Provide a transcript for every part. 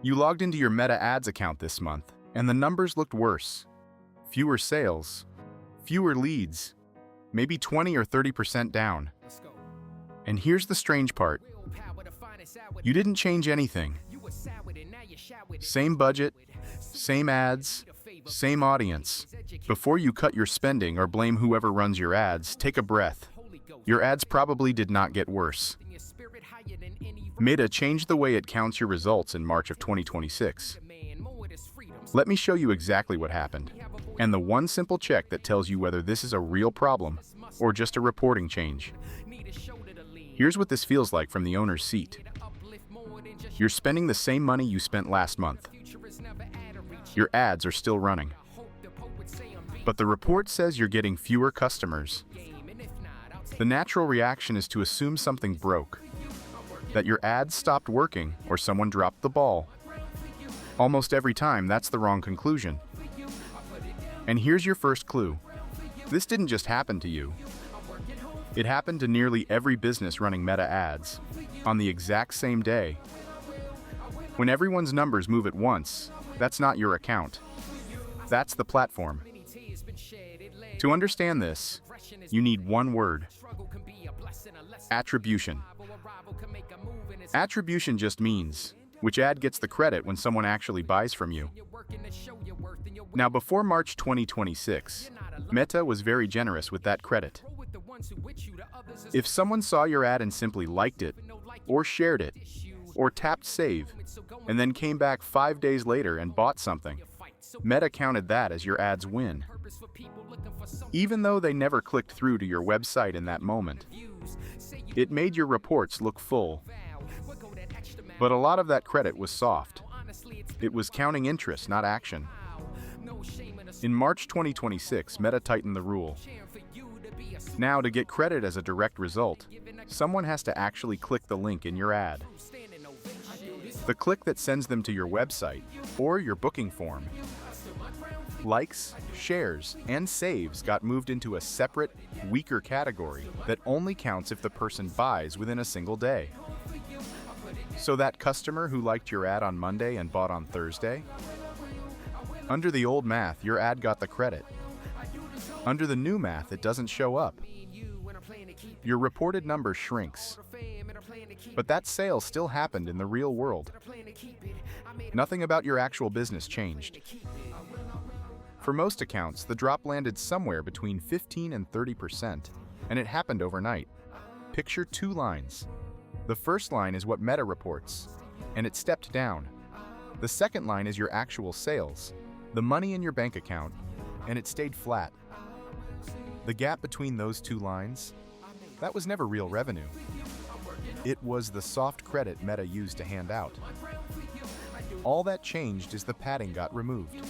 You logged into your Meta Ads account this month, and the numbers looked worse. Fewer sales, fewer leads, maybe 20 or 30% down. And here's the strange part. You didn't change anything. Same budget, same ads, same audience. Before you cut your spending or blame whoever runs your ads, take a breath. Your ads probably did not get worse. Meta changed the way it counts your results in March of 2026. Let me show you exactly what happened, and the one simple check that tells you whether this is a real problem or just a reporting change. Here's what this feels like from the owner's seat. You're spending the same money you spent last month. Your ads are still running. But the report says you're getting fewer customers. The natural reaction is to assume something broke, that your ads stopped working or someone dropped the ball. Almost every time, that's the wrong conclusion. And here's your first clue. This didn't just happen to you. It happened to nearly every business running Meta ads on the exact same day. When everyone's numbers move at once, that's not your account. That's the platform. To understand this, you need one word: attribution. Attribution just means which ad gets the credit when someone actually buys from you. Now, before March 2026, Meta was very generous with that credit. If someone saw your ad and simply liked it, or shared it, or tapped save, and then came back 5 days later and bought something, Meta counted that as your ad's win. Even though they never clicked through to your website in that moment, it made your reports look full. But a lot of that credit was soft. It was counting interest, not action. In March 2026, Meta tightened the rule. Now, to get credit as a direct result, someone has to actually click the link in your ad. The click that sends them to your website or your booking form. Likes, shares, and saves got moved into a separate, weaker category that only counts if the person buys within a single day. So that customer who liked your ad on Monday and bought on Thursday? Under the old math, your ad got the credit. Under the new math, it doesn't show up. Your reported number shrinks. But that sale still happened in the real world. Nothing about your actual business changed. For most accounts, the drop landed somewhere between 15 and 30%, and it happened overnight. Picture two lines. The first line is what Meta reports, and it stepped down. The second line is your actual sales, the money in your bank account, and it stayed flat. The gap between those two lines, that was never real revenue. It was the soft credit Meta used to hand out. All that changed is the padding got removed.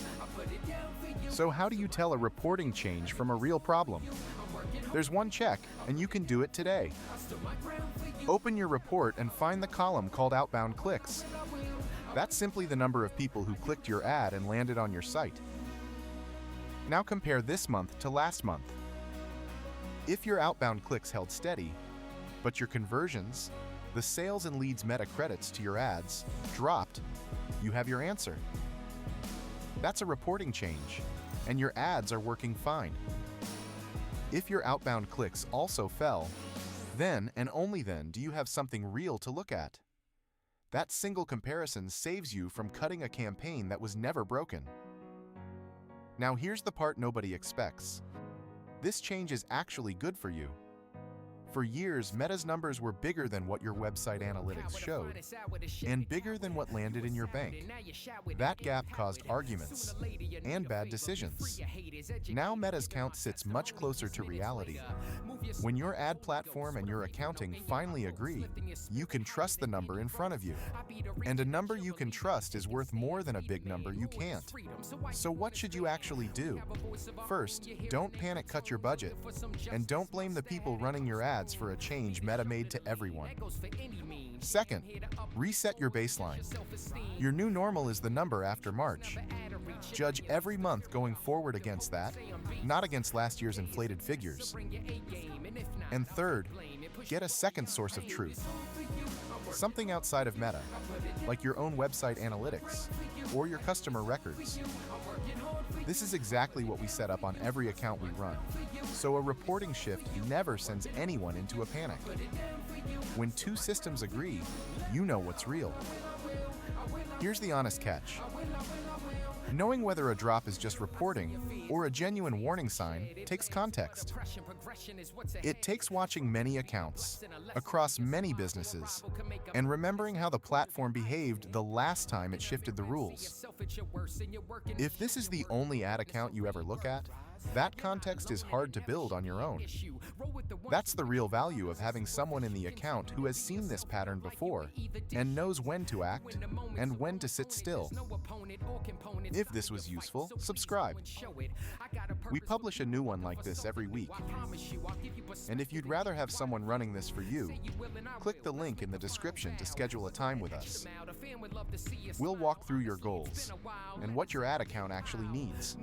So how do you tell a reporting change from a real problem? There's one check, and you can do it today. Open your report and find the column called outbound clicks. That's simply the number of people who clicked your ad and landed on your site. Now compare this month to last month. If your outbound clicks held steady, but your conversions, the sales and leads Meta credits to your ads, dropped, you have your answer. That's a reporting change, and your ads are working fine. If your outbound clicks also fell, then and only then do you have something real to look at. That single comparison saves you from cutting a campaign that was never broken. Now here's the part nobody expects. This change is actually good for you. For years, Meta's numbers were bigger than what your website analytics showed, and bigger than what landed in your bank. That gap caused arguments and bad decisions. Now Meta's count sits much closer to reality. When your ad platform and your accounting finally agree, you can trust the number in front of you. And a number you can trust is worth more than a big number you can't. So what should you actually do? First, don't panic cut your budget, and don't blame the people running your ads for a change Meta made to everyone. Second, reset your baseline. Your new normal is the number after March. Judge every month going forward against that, not against last year's inflated figures. And third, get a second source of truth. Something outside of Meta. like your own website analytics or your customer records. This is exactly what we set up on every account we run, so a reporting shift never sends anyone into a panic. When two systems agree, you know what's real. Here's the honest catch. Knowing whether a drop is just reporting or a genuine warning sign takes context. It takes watching many accounts across many businesses and remembering how the platform behaved the last time it shifted the rules. If this is the only ad account you ever look at, that context is hard to build on your own. That's the real value of having someone in the account who has seen this pattern before and knows when to act and when to sit still. If this was useful, subscribe. We publish a new one like this every week. And if you'd rather have someone running this for you, click the link in the description to schedule a time with us. We'll walk through your goals and what your ad account actually needs.